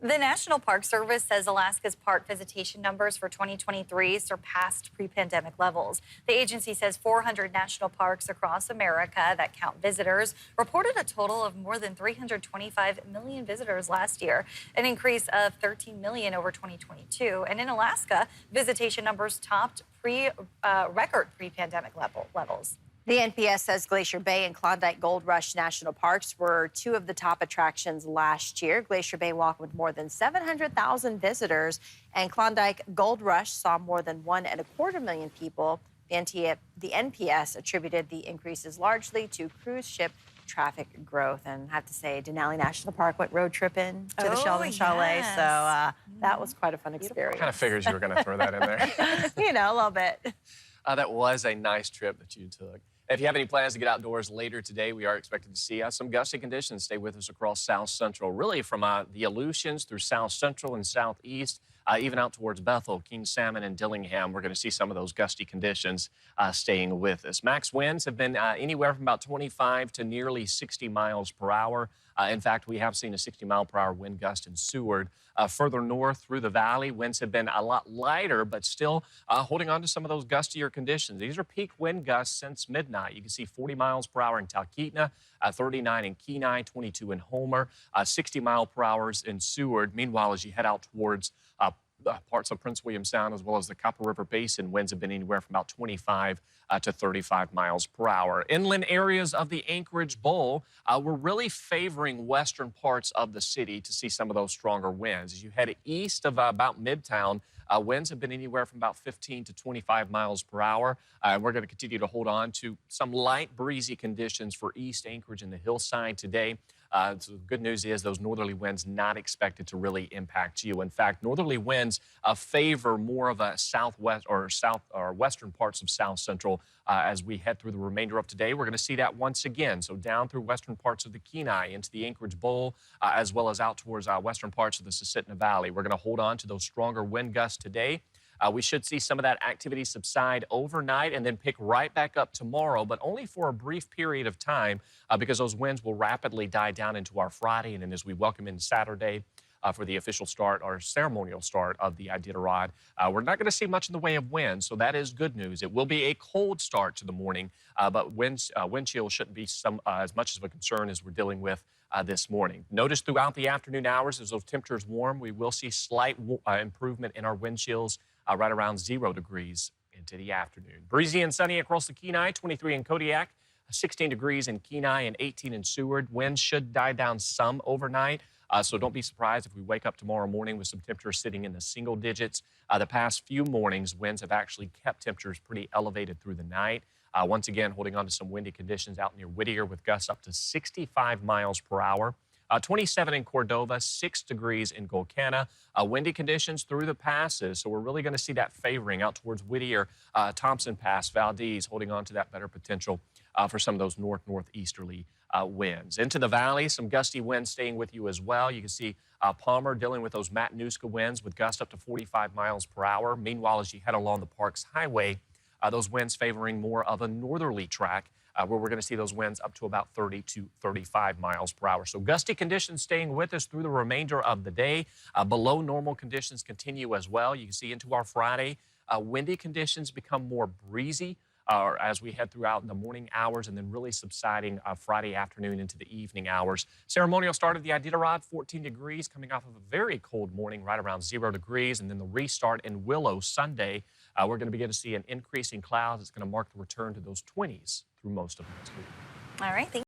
The National Park Service says Alaska's park visitation numbers for 2023 surpassed pre-pandemic levels. The agency says 400 national parks across America that count visitors reported a total of more than 325 million visitors last year, an increase of 13 million over 2022. And in Alaska, visitation numbers topped record pre-pandemic levels. The NPS says Glacier Bay and Klondike Gold Rush National Parks were two of the top attractions last year. Glacier Bay welcomed more than 700,000 visitors, and Klondike Gold Rush saw more than 1.25 million people. The NPS attributed the increases largely to cruise ship traffic growth. And I have to say, Denali National Park went road tripping to the Sheldon Chalet, so that was quite a fun experience. Kind of figures you were going to throw that in there. You know, a little bit. That was a nice trip that you took. If you have any plans to get outdoors later today, we are expected to see some gusty conditions. Stay with us across South Central, really from the Aleutians through South Central and Southeast, even out towards Bethel, King Salmon, and Dillingham. We're going to see some of those gusty conditions staying with us. Max winds have been anywhere from about 25 to nearly 60 miles per hour. In fact, we have seen a 60-mile-per-hour wind gust in Seward. Further north through the valley, winds have been a lot lighter, but still holding on to some of those gustier conditions. These are peak wind gusts since midnight. You can see 40 miles per hour in Talkeetna, 39 in Kenai, 22 in Homer, 60 mile per hour in Seward. Meanwhile, as you head out towards parts of Prince William Sound as well as the Copper River Basin, winds have been anywhere from about 25 to 35 miles per hour. Inland areas of the Anchorage Bowl were really favoring western parts of the city to see some of those stronger winds. As you head east of about Midtown, winds have been anywhere from about 15 to 25 miles per hour. We're going to continue to hold on to some light breezy conditions for East Anchorage and the hillside today. So the good news is those northerly winds not expected to really impact you. In fact, northerly winds favor more of a southwest or western parts of South Central as we head through the remainder of today. We're going to see that once again. So down through western parts of the Kenai into the Anchorage Bowl, as well as out towards western parts of the Susitna Valley. We're going to hold on to those stronger wind gusts today. We should see some of that activity subside overnight and then pick right back up tomorrow, but only for a brief period of time because those winds will rapidly die down into our Friday. And then as we welcome in Saturday for the official start or ceremonial start of the Iditarod, we're not going to see much in the way of wind, so that is good news. It will be a cold start to the morning, but wind chill shouldn't be as much of a concern as we're dealing with this morning. Notice throughout the afternoon hours, as those temperatures warm, we will see slight improvement in our wind chills right around 0 degrees into the afternoon. Breezy and sunny across the Kenai, 23 in Kodiak, 16 degrees in Kenai, and 18 in Seward. Winds should die down some overnight, so don't be surprised if we wake up tomorrow morning with some temperatures sitting in the single digits. The past few mornings, winds have actually kept temperatures pretty elevated through the night. Once again, holding on to some windy conditions out near Whittier with gusts up to 65 miles per hour. 27 in Cordova, 6 degrees in Golcana. Windy conditions through the passes, so we're really going to see that favoring out towards Whittier, Thompson Pass, Valdez, holding on to that better potential for some of those northeasterly winds. Into the valley, some gusty winds staying with you as well. You can see Palmer dealing with those Matanuska winds with gusts up to 45 miles per hour. Meanwhile, as you head along the Parks Highway, those winds favoring more of a northerly track, where we're going to see those winds up to about 30 to 35 miles per hour. So gusty conditions staying with us through the remainder of the day. Below normal conditions continue as well. You can see into our Friday, windy conditions become more breezy as we head throughout the morning hours and then really subsiding Friday afternoon into the evening hours. Ceremonial start of the Iditarod, 14 degrees, coming off of a very cold morning, right around 0 degrees. And then the restart in Willow Sunday, we're going to begin to see an increase in clouds. It's going to mark the return to those 20s through most of next week. All right.